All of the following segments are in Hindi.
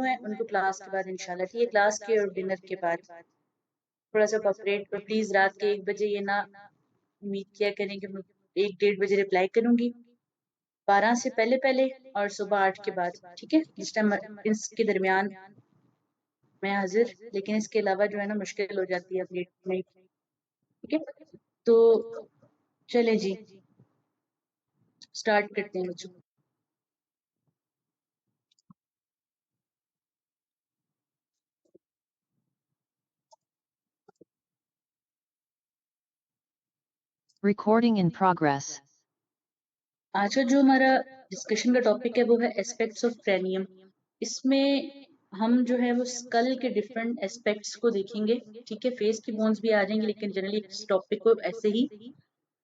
हैं उनको क्लास के बाद इंशाल्लाह, ठीक है, क्लास के और डिनर के बाद थोड़ा सा कॉपरेट, और प्लीज रात के 1 बजे ये ना उम्मीद किया करें कि मैं 1-1:30 बजे रिप्लाई करूंगी, 12 से पहले पहले और सुबह 8 के बाद, ठीक है, जिस टाइम इसके दरमियान मैं हाजिर, लेकिन इसके अलावा जो है ना मुश्किल हो जाती है अपडेट में, ठीक है। तो चले जी स्टार्ट करते हैं बच्चों। Recording in progress. आज का जो हमारा डिस्कशन का टॉपिक है वो है एस्पेक्ट्स ऑफ क्रेनियम। इसमें हम जो है वो स्कल के डिफरेंट एस्पेक्ट्स को देखेंगे, ठीक है। फेस की बोन्स भी आ जाएंगे, लेकिन जनरली इस टॉपिक को ऐसे ही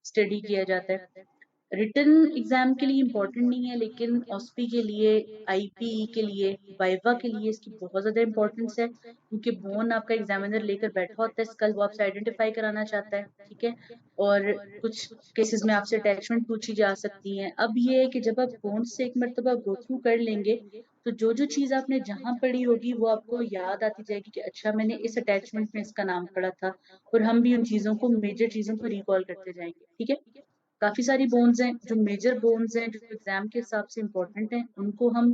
स्टडी किया जाता है। रिटन एग्जाम के लिए इम्पोर्टेंट नहीं है, लेकिन ऑस्पी के लिए, आईपीई के लिए, वाइवा के लिए इसकी बहुत ज्यादा इंपॉर्टेंस है, क्योंकि बोन आपका एग्जामिनर लेकर बैठा होता है, स्कल वो आपसे आइडेंटिफाई कराना चाहता है, ठीक है। और कुछ केसेस में आपसे अटैचमेंट पूछी जा सकती है। अब ये है कि जब आप बोन से एक मरतबा गो थ्रू कर लेंगे तो जो जो चीज आपने जहां पढ़ी होगी वो आपको याद आती जाएगी कि अच्छा मैंने इस अटैचमेंट में इसका नाम पढ़ा था, और हम भी उन चीजों को, मेजर चीजों को रिकॉल करते जाएंगे, ठीक है। काफी सारी बोन्स हैं, जो मेजर बोन्स हैं जो एग्जाम के हिसाब से इम्पोर्टेंट हैं, उनको हम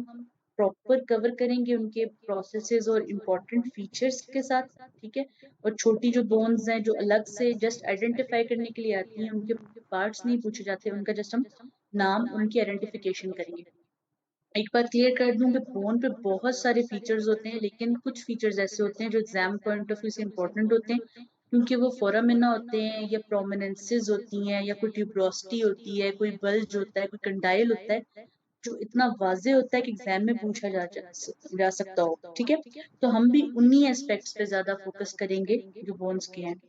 प्रॉपर कवर करेंगे उनके प्रोसेसेस और इम्पोर्टेंट फीचर्स के साथ, ठीक है। और छोटी जो बोन्स हैं जो अलग से जस्ट आइडेंटिफाई करने के लिए आती हैं, उनके पार्ट्स नहीं पूछे जाते, उनका जस्ट हम नाम, उनकी आइडेंटिफिकेशन करेंगे। एक बात क्लियर कर दूं कि बोन पे बहुत सारे फीचर्स होते हैं, लेकिन कुछ फीचर्स ऐसे होते हैं जो एग्जाम पॉइंट ऑफ व्यू से इम्पोर्टेंट होते हैं, क्योंकि वो फोरामिना होते हैं या प्रोमिनेंसेस होती हैं या कोई ट्यूब्रोसिटी होती है, कोई बल्ज होता है, कोई कंडाइल होता है, जो इतना वाजे होता है कि एग्जाम में पूछा जा सकता हो, ठीक है। तो हम भी उन्हीं एस्पेक्ट्स पे ज्यादा फोकस करेंगे जो बोन्स के हैं।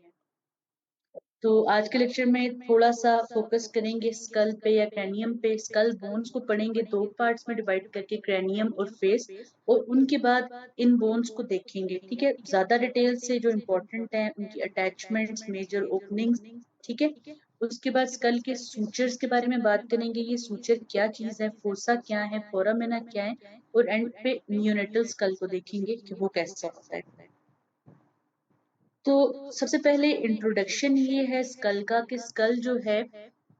तो आज के लेक्चर में थोड़ा सा फोकस करेंगे स्कल पे या क्रेनियम पे। स्कल बोन्स को पढ़ेंगे 2 पार्ट्स में डिवाइड करके, क्रेनियम और फेस, और उनके बाद इन बोन्स को देखेंगे, ठीक है, ज्यादा डिटेल से, जो इम्पोर्टेंट है उनकी अटैचमेंट्स, मेजर ओपनिंग्स, ठीक है। उसके बाद स्कल के सूचर्स के बारे में बात करेंगे, ये सूचर क्या चीज है, फोसा क्या है, फोरामिना क्या है, और एंड पे नियोनेटल स्कल को देखेंगे कि वो कैसा होता है। तो सबसे पहले इंट्रोडक्शन ये है स्कल का कि स्कल जो है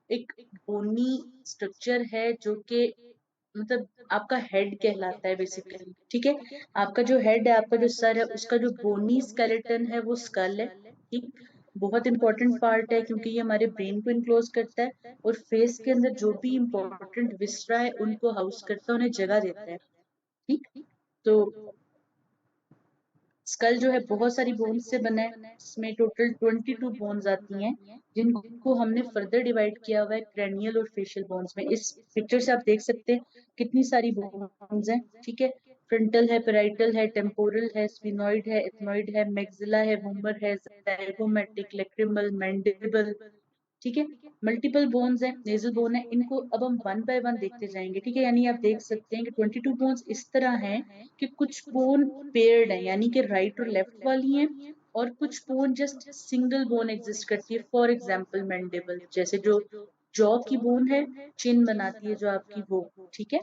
एक बोनी स्ट्रक्चर है, जो कि मतलब आपका हेड कहलाता है बेसिकली, ठीक है। आपका जो हेड है, आपका जो सर है, उसका जो बोनी स्केलेटन है वो स्कल है, ठीक। बहुत इंपॉर्टेंट पार्ट है क्योंकि ये हमारे ब्रेन को इनक्लोज करता है, और फेस के अंदर जो भी इंपॉर्टेंट विसरा है उनको हाउस करता है, उन्हें जगह देता है, ठीक। तो स्कल जो है बहुत सारी बोन्स से बना है, इसमें टोटल 22 बोन्स आती हैं, जिनको हमने फर्दर डिवाइड किया हुआ है क्रेनियल और फेशियल बोन्स में। इस पिक्चर से आप देख सकते हैं कितनी सारी बोन्स हैं, ठीक है। फ्रंटल है, पेराइटल है, टेम्पोरल है, स्फिनोइड है, एथमोइड है, मैक्सिला है, वूमर है, ज़ाइगोमैटिक, लैक्रिमल, मैंडिबल, ठीक है। मल्टीपल बोन्स हैं, नेजल बोन है, इनको अब हम वन बाय वन देखते जाएंगे, ठीक है। यानी आप देख सकते हैं कि 22 बोन्स इस तरह हैं कि कुछ बोन पेयर्ड है, यानी कि राइट और लेफ्ट वाली हैं, और कुछ bone just single bone exist करती है। फॉर एग्जाम्पल मैंडिबल, जैसे जो जॉ की बोन है, चिन बनाती है जो आपकी, वो, ठीक है।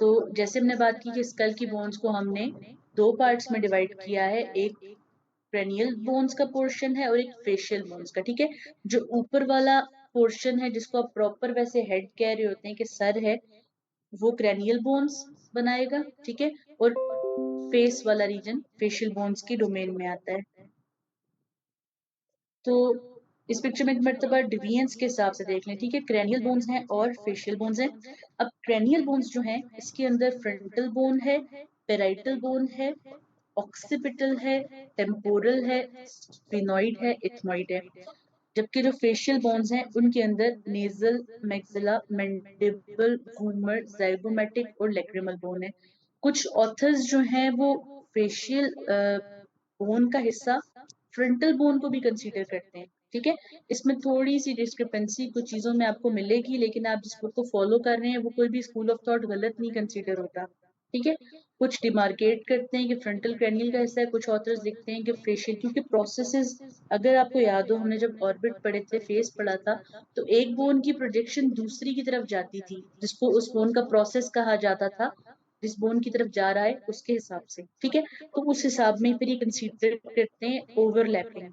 तो जैसे हमने बात की कि स्कल की बोन्स को हमने 2 पार्ट्स में डिवाइड किया है, एक क्रेनियल बोन्स का पोर्शन है और एक फेशियल बोन्स का, ठीक है। जो ऊपर वाला पोर्शन है, जिसको आप प्रॉपर वैसे हेड कह रहे होते हैं कि सर है, वो क्रेनियल बोन्स बनाएगा, ठीक है। और फेस वाला रीजन फेशियल बोन्स की डोमेन में आता है। तो इस पिक्चर में एक मर्तबा डिवीजन्स के हिसाब से देख लें, ठीक है। क्रेनियल बोन्स हैं और फेशियल बोन्स हैं। अब क्रेनियल बोन्स जो हैं, इसके अंदर फ्रंटल बोन है, पेराइटल बोन है, ऑक्सीपिटल है, टेम्पोरल है, स्फिनोइड है, इथमोइड है। जबकि जो फेशियल बोन्स हैं उनके अंदर nasal, maxilla, mandible, vomer, zygomatic और लैक्रिमल बोन है। कुछ ऑथर्स जो हैं वो फेशियल बोन का हिस्सा फ्रंटल बोन को भी कंसीडर करते हैं, ठीक है। इसमें थोड़ी सी डिस्क्रिपेंसी कुछ चीजों में आपको मिलेगी, लेकिन आप जिस बुक को फॉलो कर रहे हैं वो कोई भी स्कूल ऑफ थॉट गलत नहीं कंसीडर होता, ठीक है। कुछ डिमार्केट करते हैं कि फ्रंटल क्रेनियल का हिस्सा है, कुछ ऑथर्स लिखते हैं कि फेशियल, क्योंकि प्रोसेसेस, अगर आपको याद हो हमने जब ऑर्बिट पढ़े थे, फेस पढ़ा था, तो एक बोन की प्रोजेक्शन दूसरी की तरफ जाती थी, जिसको उस बोन का प्रोसेस कहा जाता था जिस बोन की तरफ जा रहा है उसके हिसाब से, ठीक है। तो उस हिसाब में फिर ये कंसीडर करते हैं ओवरलैपिंग।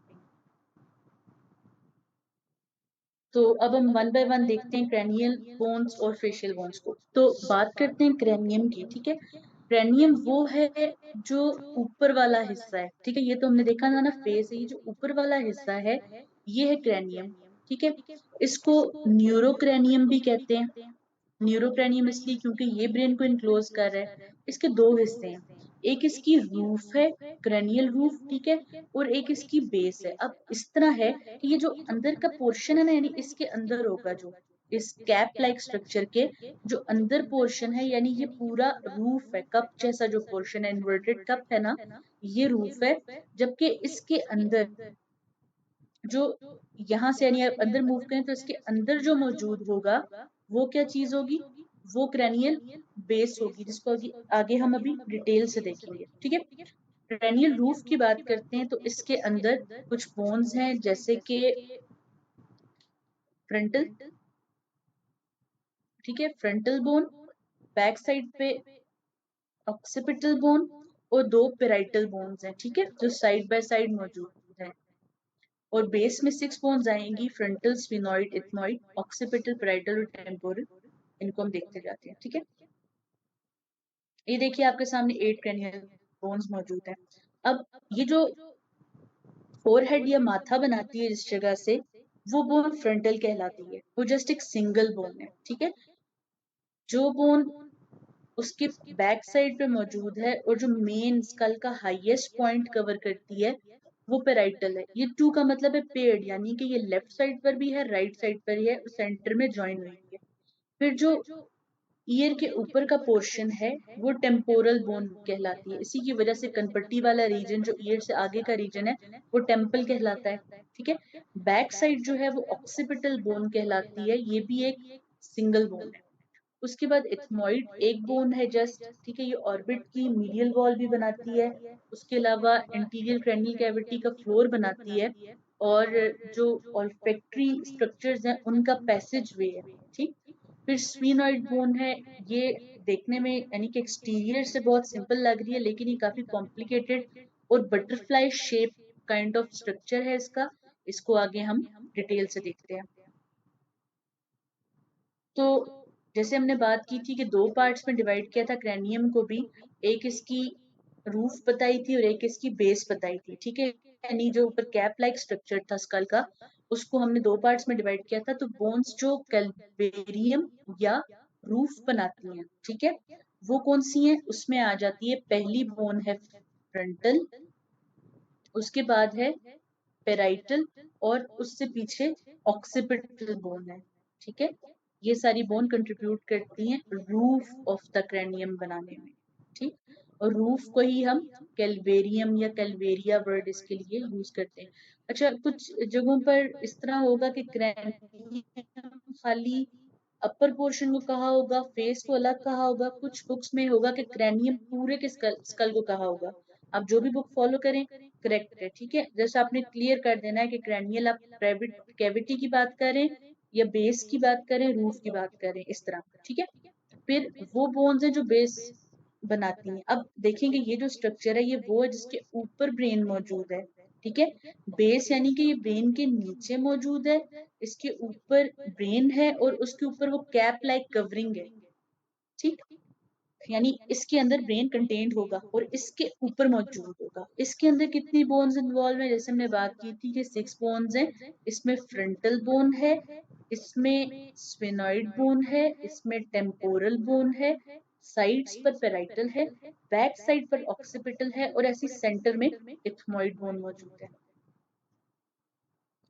तो अब हम वन बाय वन देखते हैं क्रैनियल बोन्स और फेशियल बोन्स को। तो बात करते हैं क्रैनियम की, ठीक है। क्रैनियम वो है जो ऊपर वाला हिस्सा है, ठीक है। ये तो हमने देखा था ना फेस है, ये जो ऊपर वाला हिस्सा है ये है क्रैनियम, ठीक है। इसको न्यूरोक्रैनियम भी कहते हैं। न्यूरोक्रैनियम इसलिए क्योंकि ये ब्रेन को इनक्लोज कर रहा है। इसके दो हिस्से हैं, एक इसकी रूफ है, क्रैनियल रूफ, ठीक है, और एक इसकी बेस है। अब इस तरह है कि ये जो अंदर का पोर्शन है ना, यानी इसके अंदर होगा जो इस कैप लाइक स्ट्रक्चर के जो अंदर पोर्शन है, यानी ये पूरा रूफ है, कप जैसा जो पोर्शन है, इन्वर्टेड कप है ना, ये रूफ है। जबकि इसके अंदर जो यहां से यानी आप अंदर मूव करें तो इसके अंदर जो मौजूद होगा वो क्या चीज होगी, वो क्रैनियल बेस होगी, जिसको आगे हम अभी डिटेल से देखेंगे, ठीक है। क्रैनियल रूफ की बात करते हैं तो इसके अंदर कुछ बोन्स हैं, जैसे कि फ्रंटल, ठीक है, फ्रंटल बोन, बैक साइड पे ऑक्सीपिटल बोन, और दो पेराइटल बोन्स हैं, ठीक है, जो साइड बाय साइड मौजूद हैं। और बेस में 6 बोन्स आएंगी, frontal, sphenoid, ethmoid, occipital, parietal और टेम्पोरल। इनको हम देखते जाते हैं, ठीक है। ये देखिए आपके सामने 8 क्रैनियल बोन्स मौजूद हैं। अब ये जो फोरहेड या माथा बनाती है जिस जगह से, वो बोन फ्रंटल कहलाती है। वो जस्ट एक सिंगल बोन है, ठीक है। जो बोन उसके बैक साइड पे मौजूद है और जो मेन स्कल का हाईएस्ट पॉइंट कवर करती है, वो पेराइटल है। ये टू का मतलब है पेड, यानी कि ये लेफ्ट साइड पर भी है, राइट साइड पर ही है, सेंटर में ज्वाइन हुई है। फिर जो ईयर के ऊपर का पोर्शन है वो टेम्पोरल बोन कहलाती है। इसी की वजह से कनपट्टी वाला रीजन जो ईयर से आगे का रीजन है वो टेम्पल कहलाता है, ठीक है। बैक साइड जो है वो ऑक्सीपिटल बोन कहलाती है, ये भी एक सिंगल बोन है। उसके बाद इथमोइड एक बोन है जस्ट, ठीक है, ये ऑर्बिट की मीडियल वॉल भी बनाती है। उसके अलावा इंटीरियर क्रैनियल कैविटी का फ्लोर बनाती है, और जो ऑल्फैक्टरी स्ट्रक्चर्स हैं उनका पैसेज वे है, ठीक। फिर स्फीनोइड बोन है, ये देखने में यानी कि एक्सटीरियर से बहुत सिंपल लग रही है, लेकिन ये काफी कॉम्प्लिकेटेड और butterfly shape kind of structure है इसका। इसको आगे हम डिटेल से देखते हैं। तो जैसे हमने बात की थी कि दो पार्ट्स में डिवाइड किया था क्रैनियम को भी, एक इसकी रूफ बताई थी और एक इसकी बेस बताई थी, ठीक है। यानी जो ऊपर कैप लाइक स्ट्रक्चर था स्कल का, उसको हमने दो पार्ट्स में डिवाइड किया था। तो बोन्स जो कैल्वेरियम या रूफ बनाती हैं, ठीक है, वो कौन सी हैं, उसमें आ जाती है पहली बोन है फ्रंटल, उसके बाद है पेराइटल, और उससे पीछे ऑक्सीपिटल बोन है, ठीक है। ये सारी बोन कंट्रीब्यूट करती हैं रूफ ऑफ द क्रैनियम बनाने में, ठीक। और रूफ को ही हम कैल्वेरियम या कैल्वेरिया वर्ड इसके लिए यूज करते हैं। अच्छा, कुछ जगहों पर इस तरह होगा कि क्रैनियम खाली अपर पोर्शन को कहा होगा, फेस को अलग कहा होगा, कुछ बुक्स में होगा कि क्रैनियम पूरे के स्कल को कहा होगा। आप जो भी बुक फॉलो करें करेक्ट है, ठीक है। जैसे आपने क्लियर कर देना है कि क्रैनियल आप कैविटी की बात करें या बेस की बात करें, रूफ की बात करें, इस तरह, ठीक है। फिर वो बोन्स हैं जो बेस बनाती हैं। अब देखेंगे ये जो स्ट्रक्चर है ये वो है जिसके ऊपर ब्रेन मौजूद है, ठीक है। बेस यानी कि ये ब्रेन के नीचे मौजूद है, इसके ऊपर ब्रेन है और उसके ऊपर वो कैप लाइक कवरिंग है, ठीक। यानी इसके अंदर ब्रेन कंटेंट होगा और इसके ऊपर मौजूद होगा। इसके अंदर कितनी बोन्स इन्वॉल्व है, जैसे हमने बात की थी कि 6 बोन्स हैं। इसमें फ्रंटल बोन है, इसमें स्फेनॉइड बोन है, इसमें टेम्पोरल बोन है, साइड्स पर पेराइटल है, बैक साइड पर ऑक्सीपिटल है, और ऐसी सेंटर में इथमोइड बोन मौजूद है।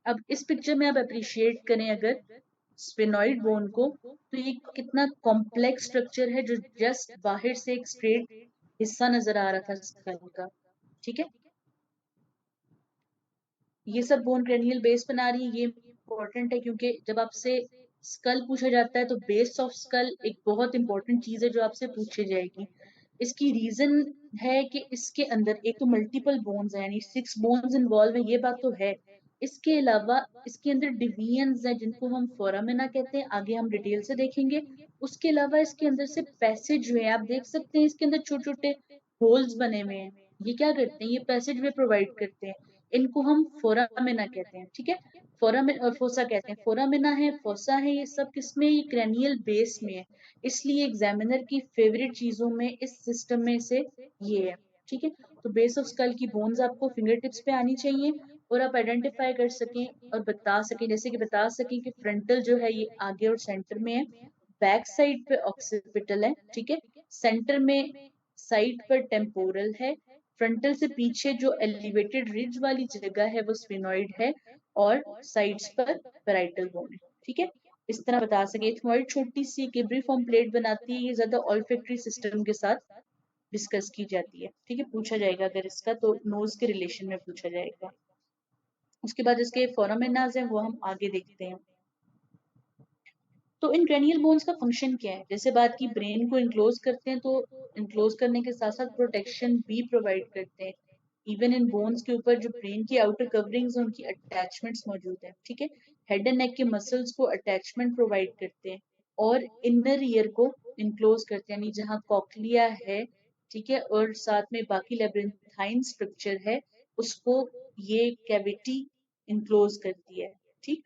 अब इस पिक्चर में आप अप्रिशिएट करें अगर स्फेनॉइड बोन को, तो ये कितना कॉम्प्लेक्स स्ट्रक्चर है जो जस्ट बाहर से एक स्ट्रेट हिस्सा नजर आ रहा था स्कल का, ठीक है। ये सब बोन क्रेनियल बेस बना रही है, ये इंपॉर्टेंट है क्योंकि जब आपसे स्कल पूछा जाता है तो बेस ऑफ स्कल एक बहुत इंपॉर्टेंट चीज है जो आपसे पूछी जाएगी। इसकी रीजन है कि इसके अंदर एक तो मल्टीपल बोन्स है, यानी 6 बोन्स इन्वॉल्व है, ये बात तो है, इसके अलावा इसके अंदर डिवीजन्स हैं जिनको हम फोरामिना कहते हैं, आगे हम डिटेल से देखेंगे। उसके अलावा इसके अंदर से पैसेज वे आप देख सकते हैं, इसके अंदर छोटे छोटे होल्स बने हुए हैं। ये क्या करते हैं, ये पैसेज वे प्रोवाइड करते हैं, इनको हम फोरामिना कहते हैं। ठीक है, फोरामिना और फोसा कहते हैं। फोरामिना है, फोसा है, ये सब किसमें, ये क्रैनियल बेस में है। इसलिए एग्जामिनर की फेवरेट चीजों में इस सिस्टम में से ये है। ठीक है, तो बेस ऑफ स्कल की बोन्स आपको फिंगर टिप्स पे आनी चाहिए और आप आइडेंटिफाई कर सकें और बता सकें, जैसे कि बता सकें कि फ्रंटल जो है ये आगे और सेंटर में है, बैक साइड पे ऑक्सीपिटल है। ठीक है, सेंटर में साइड पर टेम्पोरल है, फ्रंटल से पीछे जो एलिवेटेड रिज वाली जगह है वो स्फेनॉइड है, और साइड्स पर पैराइटल बोन है। ठीक है, इस तरह बता सके। इथमॉइड छोटी सी किब्रिफॉर्म प्लेट बनाती है, ये ज्यादा ऑल्फैक्टरी सिस्टम के साथ डिस्कस की जाती है। ठीक है, पूछा जाएगा अगर इसका तो नोज के रिलेशन में पूछा जाएगा। उसके बाद इसके फोरामिनाज हैं वो हम आगे देखते हैं। तो इन क्रेनियल बोन्स का फंक्शन क्या है, जैसे बात की ब्रेन को इनक्लोज करते हैं, तो इनक्लोज करने के साथ साथ प्रोटेक्शन भी प्रोवाइड करते हैं। इवन इन बोन्स के ऊपर जो ब्रेन की आउटर कवरिंग्स हैं उनकी अटैचमेंट्स मौजूद है। ठीक है, हेड एंड नेक के मसल्स को अटैचमेंट प्रोवाइड करते हैं और इनर ईयर को इनक्लोज करते हैं, यानी जहाँ कॉक्लिया है, ठीक है, और साथ में बाकी लेब्रिंथाइन स्ट्रक्चर है, उसको ये कैविटी इनक्लोज करती है। ठीक,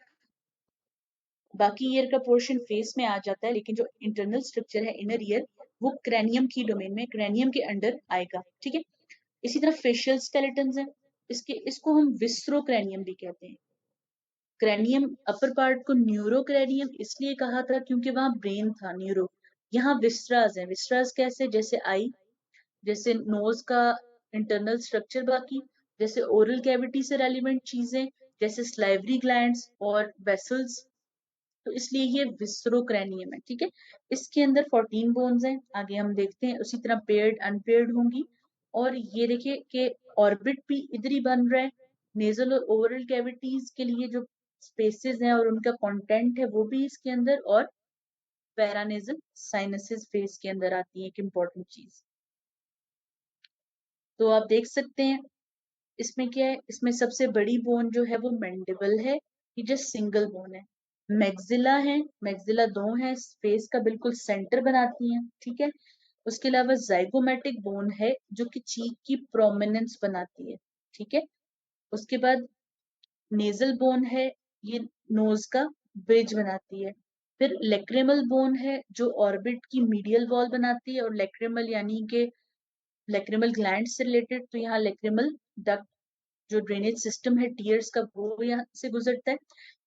बाकी ईयर का पोर्शन फेस में आ जाता है, लेकिन जो इंटरनल स्ट्रक्चर है इनर ईयर वो क्रैनियम की डोमेन में, क्रैनियम के अंडर आएगा। ठीक है, इसी तरह फेशियल स्केलेटन है, इसको हम विस्ट्रोक्रैनियम भी कहते हैं। क्रैनियम अपर पार्ट को न्यूरोक्रैनियम इसलिए कहा था क्योंकि वहां ब्रेन था, न्यूरो। यहाँ विस्ट्रास है, विस्ट्रास कैसे, जैसे आई, जैसे नोज का इंटरनल स्ट्रक्चर, बाकी जैसे ओरल कैविटी से रेलिवेंट चीजें, जैसे स्लाइवरी ग्लैंड्स और वेसल्स, तो इसलिए ये विस्रोक्रैनियम है। ठीक है, इसके अंदर 14 बोन्स हैं, आगे हम देखते हैं। उसी तरह पेयर्ड अनपेयर्ड होंगी, और ये देखिए कि ऑर्बिट भी इधर ही बन रहा है। नेजल और ओवरल कैविटीज के लिए जो स्पेसेस हैं और उनका कंटेंट है वो भी इसके अंदर, और पैरानेजल साइनसेस फेस के अंदर आती है, एक इंपॉर्टेंट चीज। तो आप देख सकते हैं इसमें क्या है, इसमें सबसे बड़ी बोन जो है वो मैंडिबल है, ये जस्ट सिंगल बोन है। मैक्सिला है, मैक्सिला दो है, फेस का बिल्कुल सेंटर बनाती है। ठीक है, उसके अलावा जाइगोमेटिक बोन है जो कि चीक की प्रोमिनेंस बनाती है। ठीक है, उसके बाद नेजल बोन है, ये नोज का ब्रिज बनाती है। फिर लेक्रिमल बोन है जो ऑर्बिट की मीडियल वॉल बनाती है, और लेक्रिमल यानी कि लेक्रिमल ग्लैंड से रिलेटेड, तो यहाँ लेक्रिमल डक्ट जो ड्रेनेज सिस्टम है टीयर्स का वो यहाँ से गुजरता है।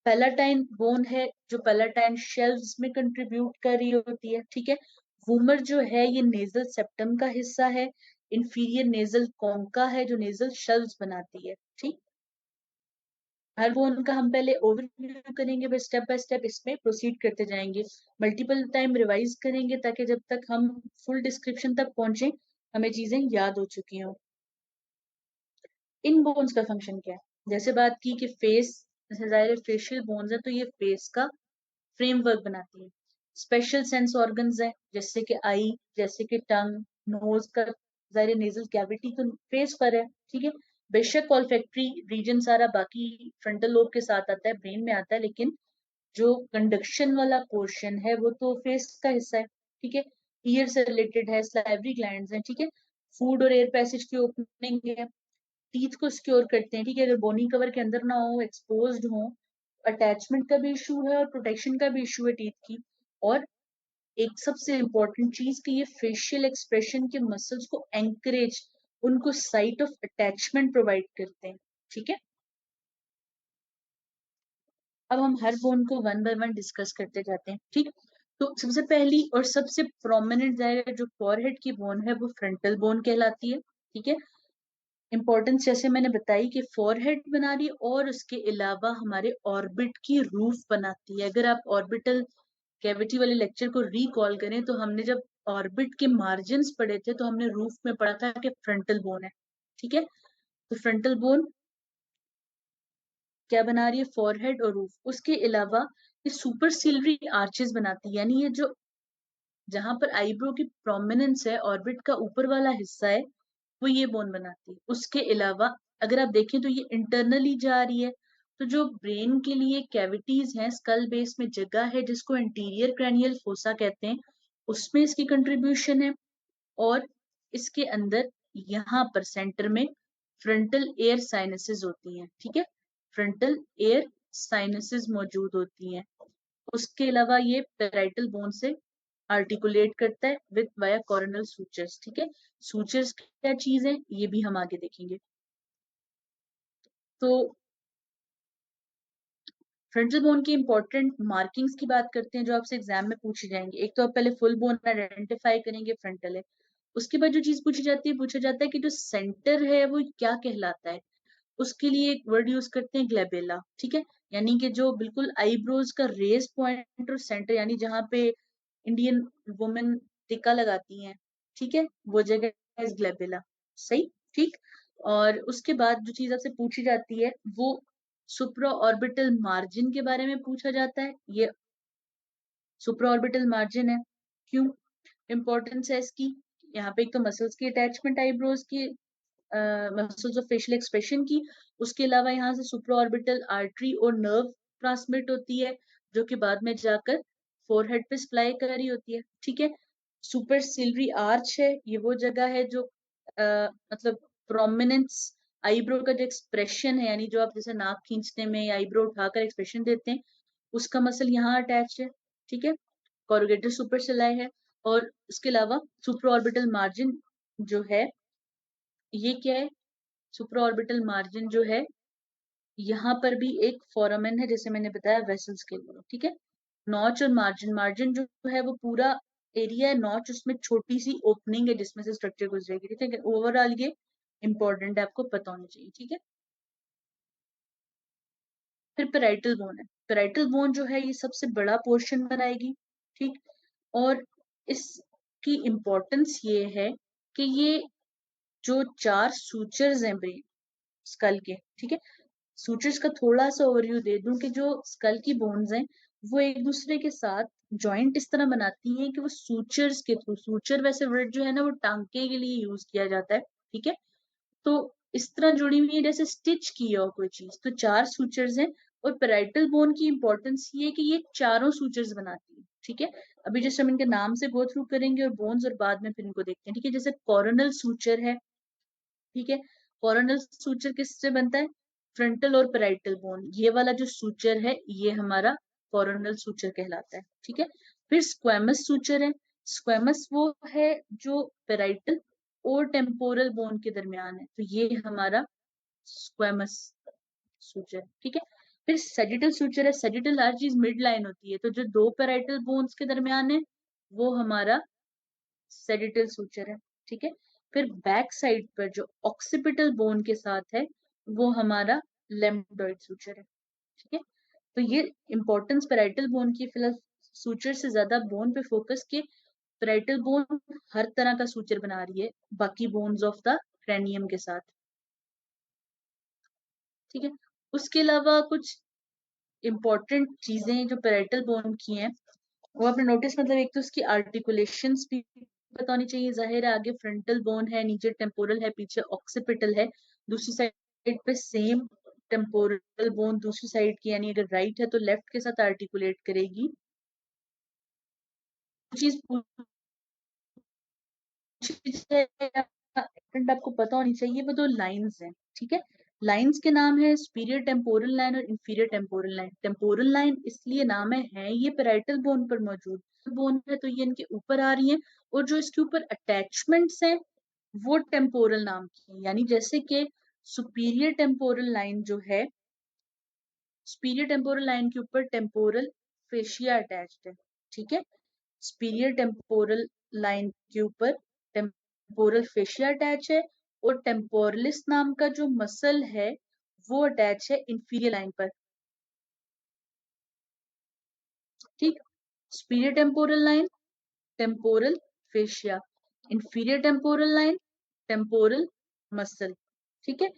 पैलाटाइन बोन है जो पैलाटाइन शेल्व्स में कंट्रीब्यूट कर रही होती है। ठीक है, वूमर जो है ये नेजल सेप्टम का हिस्सा है, इंफीरियर नेजल कॉन्का है जो नेजल शेल्व्स बनाती है। ठीक, हर बोन का हम पहले ओवरव्यू करेंगे, बस स्टेप बाय स्टेप इसमें प्रोसीड करते जाएंगे, मल्टीपल टाइम रिवाइज करेंगे ताकि जब तक हम फुल डिस्क्रिप्शन तक पहुंचे हमें चीजें याद हो चुकी हों। इन बोन्स का फंक्शन क्या है, जैसे बात की कि फेस, जैसे जाहिर फेशियल बोन्स है तो ये फेस का फ्रेमवर्क बनाती है। स्पेशल सेंस ऑर्गन्स है जैसे कि आई, जैसे कि टंग, नोज का जाहिर नेजल कैविटी तो फेस पर है। ठीक है, बेशक ऑल्फैक्टरी रीजन सारा बाकी फ्रंटल लोब के साथ आता है, ब्रेन में आता है, लेकिन जो कंडक्शन वाला पोर्शन है वो तो फेस का हिस्सा है। ठीक है, ईयर से रिलेटेड है, स्लाइवरी ग्लैंड्स हैं। ठीक है, फूड और एयर पैसेज की ओपनिंग है, टीथ को सिक्योर करते हैं। ठीक है, अगर बोनी कवर के अंदर ना हो, एक्सपोज्ड हो, अटैचमेंट का भी इशू है और प्रोटेक्शन का भी इशू है टीथ की। और एक सबसे इंपॉर्टेंट चीज कि ये फेशियल एक्सप्रेशन के मसल्स को एंकरेज, उनको साइट ऑफ अटैचमेंट प्रोवाइड करते हैं। ठीक है, अब हम हर बोन को वन बाय वन डिस्कस करते जाते हैं। ठीक, तो सबसे पहली और सबसे प्रोमिनेंट जाएगा जो फॉरहेड की बोन है वो फ्रंटल बोन कहलाती है। ठीक है, इंपॉर्टेंस जैसे मैंने बताई कि फॉरहेड बना रही है और उसके अलावा हमारे ऑर्बिट की रूफ बनाती है। अगर आप ऑर्बिटल कैविटी वाले लेक्चर को रिकॉल करें तो हमने जब ऑर्बिट के मार्जिन्स पढ़े थे तो हमने रूफ में पढ़ा था कि फ्रंटल बोन है। ठीक है, तो फ्रंटल बोन क्या बना रही है, फॉरहेड और रूफ। उसके अलावा ये सुपर सिलरी आर्चेस बनाती है, यानी ये जो जहां पर आईब्रो की प्रोमिनेंस है, ऑर्बिट का ऊपर वाला हिस्सा है, वो ये बोन बनाती है। उसके अलावा अगर आप देखें तो ये इंटरनली जा रही है, तो जो ब्रेन के लिए कैविटीज हैं, स्कल बेस में जगह है जिसको एंटीरियर क्रैनियल फोसा कहते हैं, उसमें इसकी कंट्रीब्यूशन है। और इसके अंदर यहाँ पर सेंटर में फ्रंटल एयर साइनसेस होती हैं, ठीक है, फ्रंटल एयर साइनसेस मौजूद होती हैं। उसके अलावा ये पेराइटल बोन से आर्टिकुलेट करता है विद वाया कॉर्नल सूचर्स, ठीक है। सूचर्स क्या चीज है ये भी हम आगे देखेंगे। तो फ्रंटल बोन की इंपॉर्टेंट मार्किंग्स की बात करते हैं जो आपसे एग्जाम में पूछी जाएंगे। एक तो आप पहले फुल बोन आइडेंटिफाई करेंगे, फ्रंटल है। उसके बाद जो चीज पूछी जाती है, पूछा जाता है कि जो सेंटर है वो क्या कहलाता है। उसके लिए एक वर्ड यूज करते हैं ग्लेबेला, ठीक है, यानी कि जो बिल्कुल आईब्रोज का रेस पॉइंट और सेंटर, यानी जहां पे इंडियन वुमेन टिक्का लगाती हैं, ठीक है, वो जगह इज ग्लेबेला। सही, ठीक। और उसके बाद जो चीज आपसे पूछी जाती है वो सुप्रा ऑर्बिटल मार्जिन के बारे में पूछा जाता है। ये सुप्रा ऑर्बिटल मार्जिन है, क्यों इंपॉर्टेंस है इसकी। यहाँ पे एक तो मसल्स की अटैचमेंट आईब्रोज की, मसल्स ऑफ फेशियल एक्सप्रेशन की। उसके अलावा यहाँ से सुप्रा ऑर्बिटल आर्टरी और नर्व ट्रांसमिट होती है जो कि बाद में जाकर फोरहेड पे सप्लाई कर रही होती है, ठीक है। सुपर सिलरी आर्च है, ये वो जगह है जो मतलब प्रोमिनेंस आईब्रो का जो एक्सप्रेशन है, यानी जो आप जैसे नाक खींचने में या आईब्रो उठाकर एक्सप्रेशन देते हैं, उसका मसल यहाँ अटैच है, ठीक है। कोरुगेटेड सुपरसिलाई है। और इसके अलावा सुप्रा ऑर्बिटल मार्जिन जो है, ये क्या है, सुप्रा ऑर्बिटल मार्जिन जो है, यहाँ पर भी एक फोरामेन है जैसे मैंने बताया वेसल्स के लिए, ठीक है। नॉच और मार्जिन, मार्जिन जो है वो पूरा एरिया है, नॉच उसमें छोटी सी ओपनिंग है जिसमें से स्ट्रक्चर गुजरेगी, ठीक है। ओवरऑल ये इंपॉर्टेंट है, आपको पता होना चाहिए, ठीक है। फिर पेराइटल बोन है, पेराइटल बोन जो है ये सबसे बड़ा पोर्शन बनाएगी, ठीक। और इसकी इंपॉर्टेंस ये है कि ये जो चार सूचर्स हैं ब्रेन स्कल के, ठीक है, सूचर्स का थोड़ा सा ओवरव्यू दे दूं कि जो स्कल की बोन्स हैं वो एक दूसरे के साथ जॉइंट इस तरह बनाती हैं कि वो सूचर्स के थ्रू, सूचर वैसे वर्ड जो है ना वो टांके के लिए यूज किया जाता है, ठीक है। तो इस तरह जुड़ी हुई है जैसे स्टिच की हो कोई चीज, तो चार सूचर्स हैं। और पेराइटल बोन की इंपॉर्टेंस ये है कि ये चारों सूचर्स बनाती है, ठीक है। अभी जैसे हम इनके नाम से गो थ्रू करेंगे और बोन्स, और बाद में फिर इनको देखते हैं, ठीक है। जैसे कॉरोनल सूचर है, ठीक है, कॉरोनल सूचर किससे बनता है, फ्रंटल और पेराइटल बोन, ये वाला जो सूचर है ये हमारा कॉरोनल सूचर कहलाता है, ठीक है। फिर स्क्वेमस सूचर है, स्क्वेमस वो है जो पेराइटल और टेम्पोरल बोन के दरमियान है, तो ये हमारा स्क्वेमस सूचर, ठीक है। फिर सेजिटल सूचर है, सेजिटल हर चीज मिड लाइन होती है, तो जो दो पेराइटल बोन्स के दरमियान है वो हमारा सेजिटल सूचर है, ठीक है। फिर बैक साइड पर जो ऑक्सीपिटल बोन के साथ है वो हमारा लेम्डोइड सूचर है, ठीक है। तो ये इंपॉर्टेंस पेराइटल बोन की, फिलहाल सूचर से ज्यादा बोन पे फोकस के, पेराइटल बोन हर तरह का सूचर बना रही है बाकी बोन्स ऑफ द क्रेनियम के साथ, ठीक है। उसके अलावा कुछ इंपॉर्टेंट चीजें जो पेराइटल बोन की हैं वो आपने नोटिस, मतलब एक तो उसकी आर्टिकुलेशंस भी पता होनी चाहिए, जाहिर है आगे फ्रंटल बोन है, नीचे टेम्पोरल है, पीछे ऑक्सीपिटल है, दूसरी साइड पे सेम टेम्पोरल बोन दूसरी साइड की, यानी अगर राइट है तो लेफ्ट के साथ आर्टिकुलेट करेगी। चीज आपको पता होनी चाहिए वो दो लाइंस हैं, ठीक है। लाइंस के नाम है सुपीरियर टेम्पोरल लाइन और inferior temporal line. Temporal line इसलिए नाम है ये पेराइटल बोन पर मौजूद बोन है, तो ये इनके ऊपर आ रही है। और जो इसके ऊपर अटैचमेंट्स हैं वो टेम्पोरल नाम की है, यानी जैसे कि सुपीरियर टेम्पोरल लाइन जो है, सुपीरियर टेम्पोरल लाइन के ऊपर टेम्पोरल फेशिया अटैच्ड है, ठीक है। सुपीरियर टेम्पोरल लाइन के ऊपर टेम्पोरल फेशिया अटैच है, और टेम्पोरलिस नाम का जो मसल है वो अटैच है इंफीरियर लाइन पर, ठीक। Superior temporal line, temporal fascia, inferior temporal line, temporal muscle, ठीक है।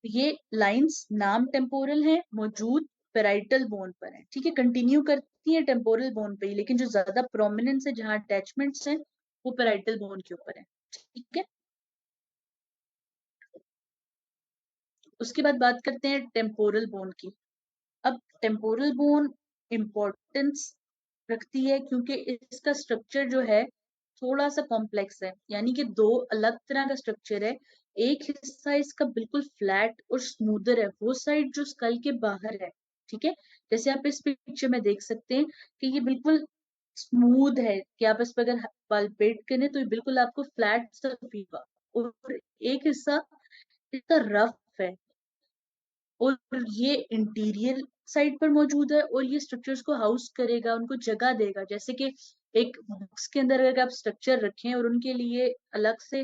ये लाइंस नाम टेम्पोरल है, मौजूद पेराइटल बोन पर है, ठीक है। कंटिन्यू करती है टेम्पोरल बोन पे ही, लेकिन जो ज्यादा प्रोमिनेंस है जहां अटैचमेंट्स हैं वो पेराइटल बोन के ऊपर है, ठीक है। उसके बाद बात करते हैं टेम्पोरल बोन की। अब टेम्पोरल बोन इम्पोर्टेंस रखती है क्योंकि इसका स्ट्रक्चर जो है थोड़ा सा कॉम्प्लेक्स है, यानी कि दो अलग तरह का स्ट्रक्चर है। एक हिस्सा इसका बिल्कुल फ्लैट और स्मूदर है, वो साइड जो स्कल के बाहर है, ठीक है। जैसे आप इस पिक्चर में देख सकते हैं कि ये बिल्कुल स्मूथ है, कि आप इस पर अगर पल्पेट करें तो ये बिल्कुल आपको फ्लैट सा फील होगा। और एक हिस्सा इसका रफ है, और ये इंटीरियर साइड पर मौजूद है, और ये स्ट्रक्चर्स को हाउस करेगा, उनको जगह देगा। जैसे कि एक बॉक्स के अंदर अगर आप स्ट्रक्चर रखें और उनके लिए अलग से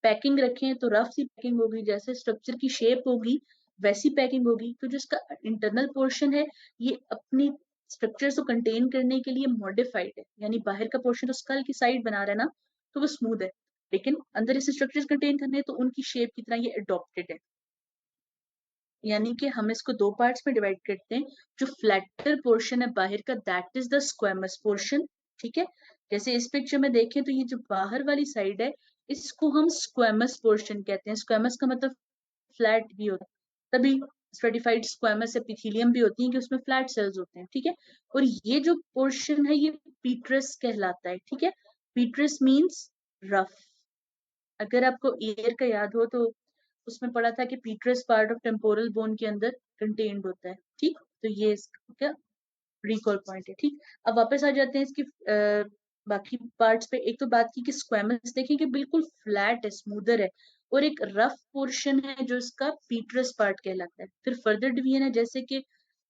पैकिंग रखें, तो रफ सी पैकिंग होगी, जैसे स्ट्रक्चर की शेप होगी वैसी पैकिंग होगी। तो जो इसका इंटरनल पोर्शन है, ये अपनी स्ट्रक्चर्स को कंटेन करने के लिए मॉडिफाइड है, यानी बाहर का पोर्शन तो स्कल की साइड बना रहा है ना, तो वो स्मूथ है, लेकिन अंदर इसे स्ट्रक्चर्स कंटेन करने हैं, तो उनकी शेप की तरह ये अडॉप्टेड है। यानी कि हम इसको दो पार्ट्स में डिवाइड करते हैं। जो फ्लैटर पोर्शन है बाहर का, that is the squamous portion, ठीक है। जैसे इस पिक्चर में देखें तो ये जो बाहर वाली साइड है, इसको हम स्क्वेमस पोर्शन कहते हैं। स्क्वेमस का मतलब फ्लैट भी होता है, तभी स्ट्रेटिफाइड स्क्वेमस एपिथेलियम भी होती है कि उसमें फ्लैट सेल्स होते हैं, ठीक है। और ये जो पोर्शन है ये पीट्रस कहलाता है, ठीक है। पीट्रस मीन्स रफ। अगर आपको ईयर का याद हो तो उसमें पढ़ा था कि पीट्रस पार्ट ऑफ टेम्पोरल बोन के अंदर कंटेन्ड होता है, ठीक। तो ये इसका रिकॉल पॉइंट है, ठीक। अब वापस आ जाते हैं इसकी बाकी पार्ट्स पे। एक तो बात की कि स्क्वेमस देखें कि बिल्कुल फ्लैट है, स्मूदर है, और एक रफ पोर्शन है जो इसका पीट्रस पार्ट कहलाता है। फिर फर्दर डिवीजन है, जैसे कि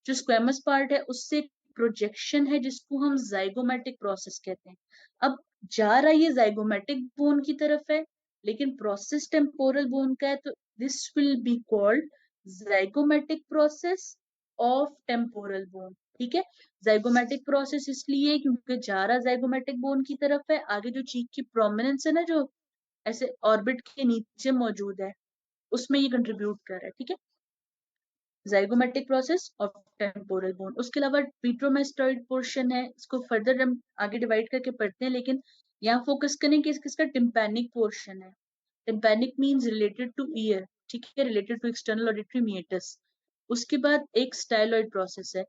जो स्क्वेमस पार्ट है उससे प्रोजेक्शन है जिसको हम जाइगोमेटिक प्रोसेस कहते हैं। अब जा रहा ये जाइगोमेटिक बोन की तरफ है, लेकिन प्रोसेस टेम्पोरल बोन का है, तो this will be called zygomatic process of temporal bone, ठीक है। जाइगोमेटिक प्रोसेस इसलिए क्योंकि जा रहा जाइगोमेटिक बोन की तरफ है, आगे जो चीक की प्रोमिनेंस है ना, जो ऐसे ऑर्बिट के नीचे मौजूद है, उसमें ये कंट्रीब्यूट कर रहा है, ठीक है। Zygomatic process of temporal bone. उसके अलावा पीट्रोमेस्टॉइड पोर्शन है, इसको फर्दर हम आगे डिवाइड करके पढ़ते हैं, लेकिन यहाँ फोकस करें कि इसका टिम्पैनिक पोर्शन है। Tympanic means related two year, ठीक है, रिलेटेड टू एक्सटर्नल ऑडिटरी मीएटस। उसके बाद एक स्टाइलॉइड प्रोसेस है।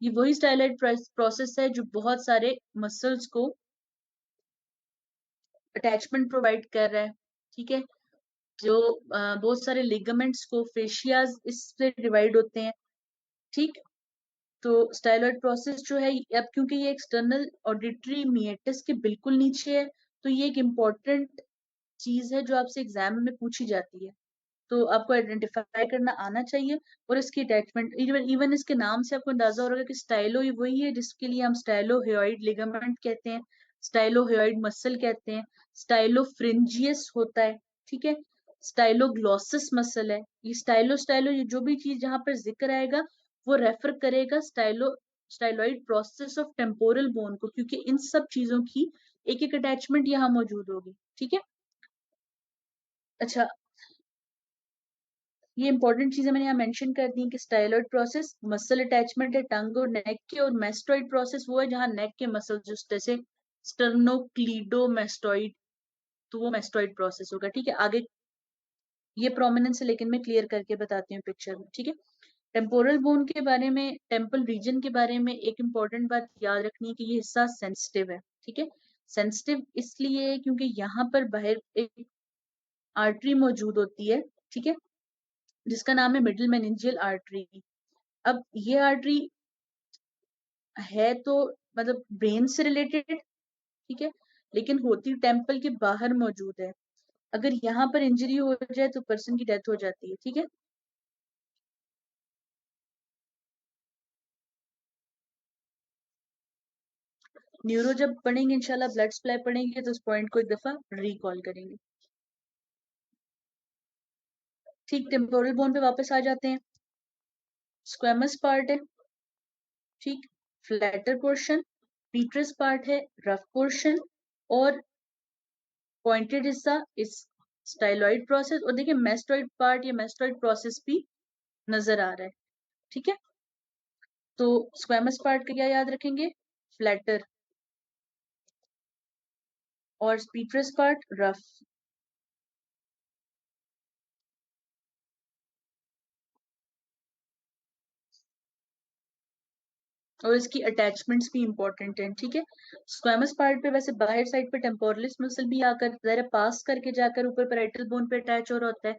ये वही स्टाइलॉइड प्रोसेस है जो बहुत सारे मसल्स को अटैचमेंट प्रोवाइड कर रहा है, ठीक है। जो बहुत सारे लिगामेंट्स को, फेशियाज इससे डिवाइड होते हैं, ठीक। तो स्टाइलॉइड प्रोसेस जो है, अब क्योंकि ये एक्सटर्नल ऑडिटरी मीएटस के बिल्कुल नीचे है, तो ये एक इम्पोर्टेंट चीज है जो आपसे एग्जाम में पूछी जाती है, तो आपको आइडेंटिफाई करना आना चाहिए। और इसकी अटैचमेंट, इवन इवन इसके नाम से आपको अंदाजा हो रहा है कि स्टाइलो ये वही है जिसके लिए हम स्टाइलोहेयोइड लिगामेंट कहते हैं, स्टाइलोहेयोइड मसल कहते हैं, स्टाइलोफ्रिंजियस होता है, ठीक है, स्टाइलोग्लोसस मसल है। ये स्टाइलो स्टाइलो ये जो भी चीज जहां पर जिक्र आएगा वो रेफर करेगा styloid process of temporal bone को, क्योंकि इन सब चीजों की एक एक अटैचमेंट यहाँ मौजूद होगी, ठीक है। अच्छा, ये इंपॉर्टेंट चीजें मैंने यहाँ मेंशन कर दी कि स्टाइलॉइड प्रोसेस मसल अटैचमेंट है टंग और नेक के, और मेस्टोइड प्रोसेस वो है जहाँ नेक के मसल जैसे स्टर्नोक्लीडोमेस्टोइड, तो वो मेस्टोइड प्रोसेस होगा, ठीक है। आगे ये प्रोमिनेंस है, लेकिन मैं क्लियर करके बताती हूँ पिक्चर में, ठीक है। टेम्पोरल बोन के बारे में, टेम्पल रीजन के बारे में एक इंपॉर्टेंट बात याद रखनी है कि ये हिस्सा सेंसिटिव है, ठीक है। सेंसिटिव इसलिए है क्योंकि यहाँ पर बाहर एक आर्टरी मौजूद होती है, ठीक है, जिसका नाम है मिडिल मेनिंजियल आर्टरी। अब ये आर्टरी है तो मतलब ब्रेन से रिलेटेड, ठीक है, लेकिन होती टेम्पल के बाहर मौजूद है। अगर यहाँ पर इंजरी हो जाए तो पर्सन की डेथ हो जाती है, ठीक है। न्यूरो जब पढ़ेंगे इंशाल्लाह, ब्लड सप्लाई पढ़ेंगे, तो उस पॉइंट को एक दफा रिकॉल करेंगे, ठीक। टेम्पोरल बोन पे वापस आ जाते हैं। स्क्वेमस पार्ट है, ठीक, फ्लैटर पोर्शन, पीट्रस पार्ट है, रफ पोर्शन, और पॉइंटेड हिस्सा इस स्टाइलॉइड प्रोसेस। और देखिए मेस्टोइड पार्ट या मेस्टोइड प्रोसेस भी नजर आ रहा है, ठीक है। तो स्क्वेमस पार्ट का क्या याद रखेंगे, फ्लैटर, और पीट्रस पार्ट रफ। और इसकी अटैचमेंट्स भी इंपॉर्टेंट हैं, ठीक है। स्क्वैमस पार्ट पे वैसे बाहर साइड पे टेम्पोरलिस मसल भी आकर जरा पास करके जाकर ऊपर पैराइटल बोन पे अटैच हो रहा होता है।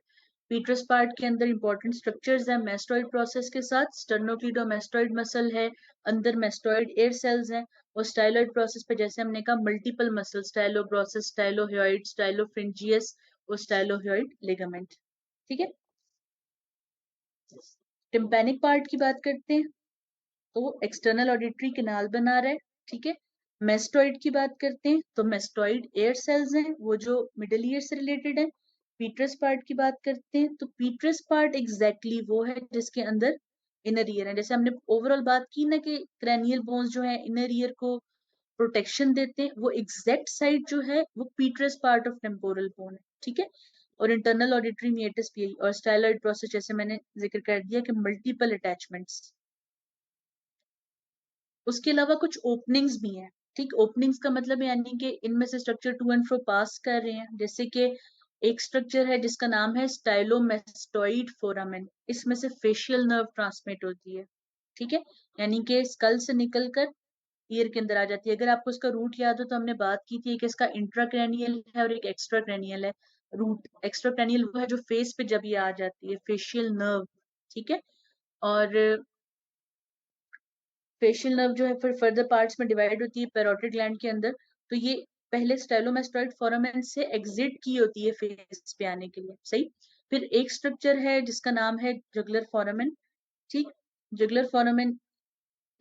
पीट्रस पार्ट के अंदर इंपॉर्टेंट स्ट्रक्चर्स हैं मेस्टोइड प्रोसेस के साथ, स्टर्नोक्लीडोमेस्टोइड मसल है, अंदर मेस्टोइड एयर सेल्स हैं, और स्टाइलॉइड प्रोसेस पे जैसे हमने कहा मल्टीपल मसल, स्टाइलोब्रोसिस, स्टाइलोहियोइड, स्टाइलोफ्रिंजियस और स्टाइलोहियोइड लिगामेंट, ठीक है। टिम्पैनिक पार्ट की बात करते हैं तो एक्सटर्नल ऑडिटरी कैनाल बना रहा है, ठीक है। मेस्टोइड की बात करते हैं तो मेस्टोइड एयर सेल्स हैं वो जो मिडल ईयर से रिलेटेड है। पीट्रस पार्ट की बात करते हैं तो पीट्रस पार्ट एग्जैक्टली वो है जिसके अंदर इनर ईयर है। जैसे हमने ओवरऑल बात की ना कि क्रैनियल बोन्स जो है इनर ईयर को प्रोटेक्शन देते हैं, वो एग्जैक्ट साइड जो है वो पीट्रस पार्ट ऑफ टेम्पोरल बोन है, ठीक है। और इंटरनल ऑडिटरी मीएटस भी है, और स्टाइलॉइड प्रोसेस जैसे मैंने जिक्र कर दिया कि मल्टीपल अटैचमेंट्स। उसके अलावा कुछ ओपनिंग्स भी हैं, ठीक। ओपनिंग्स का मतलब यानी कि इनमें से स्ट्रक्चर टू एंड फ्रो पास कर रहे हैं। जैसे कि एक स्ट्रक्चर है जिसका नाम है स्टाइलोमेस्टोइड फोरामेन, इसमें से फेशियल नर्व ट्रांसमिट होती है, ठीक है। यानी कि स्कल से निकलकर ईयर के अंदर आ जाती है। अगर आपको इसका रूट याद हो तो हमने बात की थी कि इसका इंट्राक्रैनियल है और एक एक्स्ट्राक्रैनियल है। रूट एक्स्ट्राक्रैनियल वो है जो फेस पे जब ये आ जाती है, फेशियल नर्व, ठीक है। और फेशियल नर्व जो है फिर फर्दर पार्ट्स में डिवाइड होती है पैरोटिड ग्लैंड के अंदर। तो ये पहले स्टाइलोमेस्टोइड फोरामेन से एग्जिट की होती है फेस पे आने के लिए, सही। फिर एक स्ट्रक्चर है जिसका नाम है जुगलर फोरामेन, ठीक। जुगलर फोरामेन,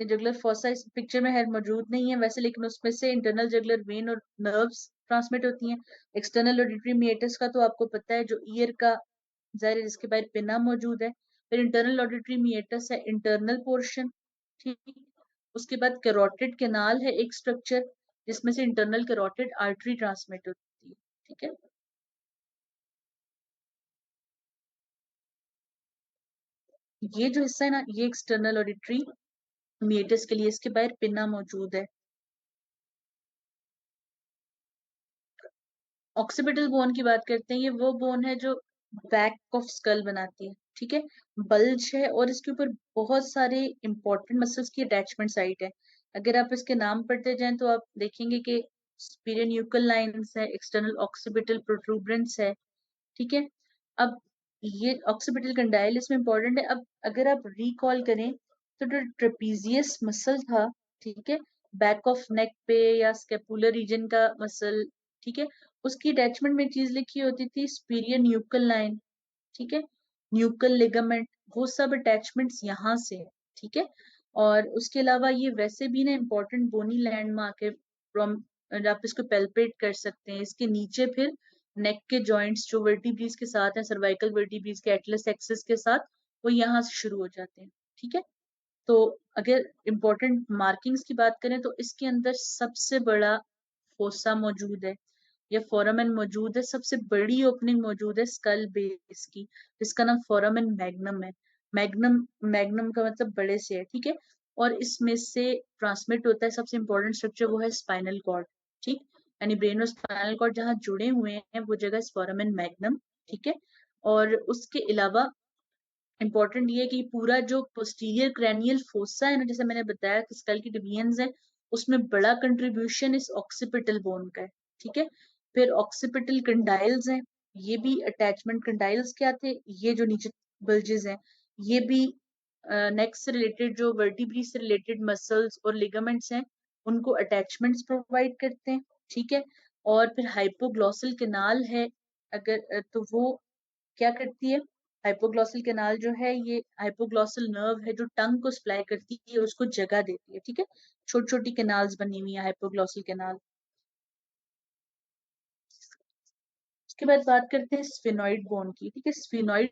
जुगलर फोसा इस पिक्चर में है मौजूद नहीं है वैसे, लेकिन उसमें से इंटरनल जुगलर वेन और नर्व्स ट्रांसमिट होती हैं। एक्सटर्नल ऑडिटरी मीएटस का तो आपको पता है जो ईयर का जाहिर है जिसके बाहर पिना मौजूद है। फिर इंटरनल ऑडिटरी मीएटस है इंटरनल पोर्शन, ठीक। उसके बाद कैरोटिड कैनाल है एक स्ट्रक्चर जिसमें से इंटरनल कैरोटिड आर्टरी ट्रांसमिट होती है, ठीक है। ये जो हिस्सा है ना ये एक्सटर्नल ऑडिटरी मीएटस के लिए इसके बाहर पिना मौजूद है। ऑक्सीपिटल बोन की बात करते हैं, ये वो बोन है जो बैक ऑफ स्कल बनाती है, ठीक है। बल्ज है और इसके ऊपर बहुत सारे इंपॉर्टेंट मसल्स की अटैचमेंट साइट है। अगर आप इसके नाम पढ़ते जाएं तो आप देखेंगे कि सुपीरियर न्यूकल लाइंस है, एक्सटर्नल ऑक्सीपिटल प्रोट्रूबरेंस है, ठीक है। अब ये ऑक्सीपिटल कंडाइल इसमें इंपॉर्टेंट है। अब अगर आप रिकॉल करें तो जो ट्रेपीजियस मसल था, ठीक है, बैक ऑफ नेक पे या स्केपुलर रीजन का मसल, ठीक है, उसकी अटैचमेंट में चीज लिखी होती थी सुपीरियर न्यूकल लाइन, ठीक है, न्यूकल लिगामेंट, वो सब अटैचमेंट्स यहाँ से है, ठीक है। और उसके अलावा ये वैसे भी ना इम्पोर्टेंट बोनी लैंडमार्क है फ्रॉम, आप इसको पेल्पेट कर सकते हैं। इसके नीचे फिर नेक के जॉइंट्स जो वर्टिब्रीज के साथ हैं, सर्वाइकल वर्टिब्रीज के एटलस एक्सिस के साथ, वो यहाँ से शुरू हो जाते हैं, ठीक है। तो अगर इम्पोर्टेंट मार्किंग्स की बात करें तो इसके अंदर सबसे बड़ा फोसा मौजूद है या फोरामेन मौजूद है, सबसे बड़ी ओपनिंग मौजूद है स्कल बेस की जिसका नाम फोरामेन मैग्नम है। मैग्नम, मैग्नम का मतलब बड़े से है, ठीक है। और इसमें से ट्रांसमिट होता है सबसे इंपॉर्टेंट स्ट्रक्चर वो है स्पाइनल कॉर्ड, ठीक। यानी ब्रेन और स्पाइनल कॉर्ड जहाँ जुड़े हुए हैं वो जगह फोरामेन मैग्नम, ठीक है। और उसके अलावा इंपॉर्टेंट ये है कि पूरा जो पोस्टीरियर क्रैनियल फोसा है ना, जैसे मैंने बताया कि स्कल की डिवीजन है, उसमें बड़ा कंट्रीब्यूशन इस ऑक्सीपिटल बोन का है, ठीक है। फिर ऑक्सीपिटल कंडाइल्स हैं, ये भी अटैचमेंट, कंडाइल्स क्या थे, ये जो नीचे बल्जेस हैं ये भी नेक से रिलेटेड जो वर्टिब्री से रिलेटेड मसल्स और लिगामेंट्स हैं उनको अटैचमेंट्स प्रोवाइड करते हैं, ठीक है। और फिर हाइपोग्लॉसल कैनाल है, अगर तो वो क्या करती है, हाइपोग्लॉसल कैनाल जो है ये हाइपोग्लॉसल नर्व है जो टंग को सप्लाई करती है, उसको जगह देती है, ठीक है। छोटी छोटी कैनाल्स बनी हुई है हाइपोग्लॉसल कैनाल। उसके बाद बात करते हैं स्फेनॉइड बोन की, ठीक है। स्फेनॉइड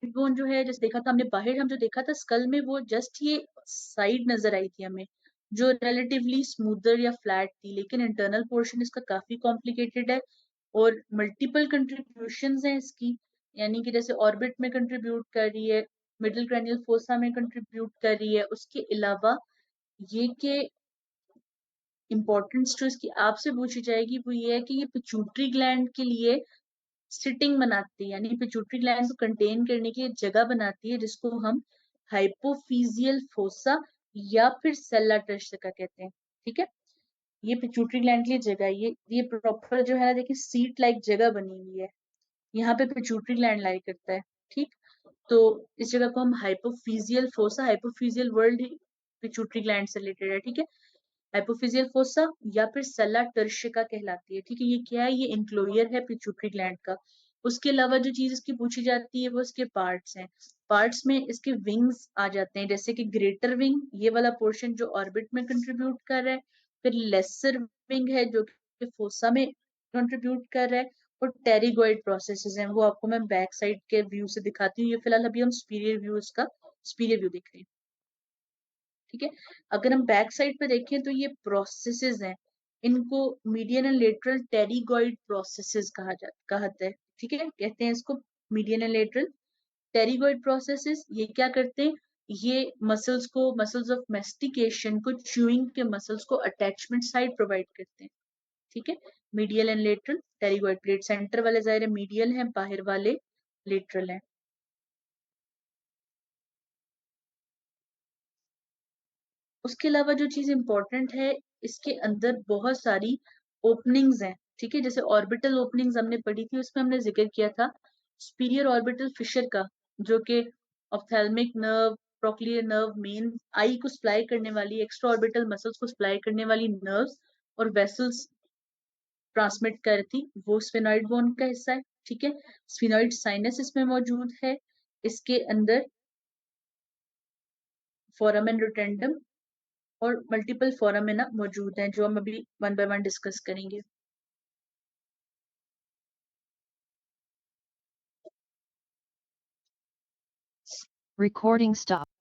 बोन जो है जैसे देखा था हमने बाहर, हम जो देखा था स्कल में वो जस्ट ये साइड नजर आई थी हमें जो रिलेटिवली स्मूदर या फ्लैट थी, लेकिन इंटरनल पोर्शन इसका काफी कॉम्प्लिकेटेड है और मल्टीपल कंट्रीब्यूशंस हैं इसकी। यानी कि जैसे ऑर्बिट में कंट्रीब्यूट कर रही है, मिडिल क्रैनियल फोसा में कंट्रीब्यूट कर रही है। उसके अलावा ये कि इंपॉर्टेंस जो इसकी आपसे पूछी जाएगी वो ये है कि ये पिट्यूटरी ग्लैंड के लिए सिटिंग बनाती है, यानी पिट्यूटरी ग्लैंड को कंटेन करने की जगह बनाती है जिसको हम हाइपोफिजियल फोसा या फिर सेल्ला टर्शिका कहते हैं, ठीक है। ये पिट्यूटरी ग्लैंड की जगह है, ये प्रॉपर जो है ना, देखिए सीट लाइक जगह बनी हुई है, यहाँ पे पिट्यूटरी ग्लैंड लाई करता है, ठीक। तो इस जगह को हम हाइपोफिजियल फोसा, हाइपोफिजियल वर्ल्ड ही पिट्यूटरी ग्लैंड से रिलेटेड है, ठीक है। हाइपोफिजियल फोसा या फिर सेल्ला टर्शिका कहलाती है, ठीक है। ये क्या है, ये इंक्लोयर है पिट्यूटरी ग्लैंड का। उसके अलावा जो चीज इसकी पूछी जाती है वो इसके पार्ट्स हैं। पार्ट्स में इसके विंग्स आ जाते हैं, जैसे कि ग्रेटर विंग, ये वाला पोर्शन जो ऑर्बिट में कंट्रीब्यूट कर रहा है, फिर लेसर विंग है जो कि फोसा में कंट्रीब्यूट कर रहा है, और टेरिगोइड प्रोसेसेस हैं, वो आपको मैं बैक साइड के व्यू से दिखाती हूँ। ये फिलहाल अभी हम सुपीरियर व्यू, इसका सुपीरियर व्यू देख रहे हैं, ठीक है। अगर हम बैक साइड पे देखें तो ये प्रोसेसेस हैं, इनको median and lateral pterygoid processes कहते हैं, ठीक है, कहते हैं इसको median and lateral pterygoid processes. ये क्या करते हैं, ये मसल्स ऑफ मेस्टिकेशन को, च्यूइंग के मसल्स को अटैचमेंट साइड प्रोवाइड करते हैं, ठीक है। Medial and lateral pterygoid plate, centre वाले जाहिर है मीडियल है, बाहर वाले लेटरल हैं। उसके अलावा जो चीज इंपॉर्टेंट है, इसके अंदर बहुत सारी ओपनिंग्स हैं, ठीक है। जैसे ऑर्बिटल ओपनिंग्स हमने पढ़ी थी, उसमें हमने जिक्र किया था सुपीरियर ऑर्बिटल फिशर का, जो कि ऑप्थेल्मिक नर्व, प्रोक्लियर नर्व, मेन आई को सप्लाई करने वाली, एक्स्ट्रा ऑर्बिटल मसल्स को सप्लाई करने वाली नर्व्स और वेसल्स ट्रांसमिट करती, वो स्फेनॉइड बोन का हिस्सा है, ठीक है। स्फेनॉइड साइनस इसमें मौजूद है। इसके अंदर फोरामेन रोटेंडम और मल्टीपल फोरामिना मौजूद हैं, जो हम अभी वन बाय वन डिस्कस करेंगे। Recording stop.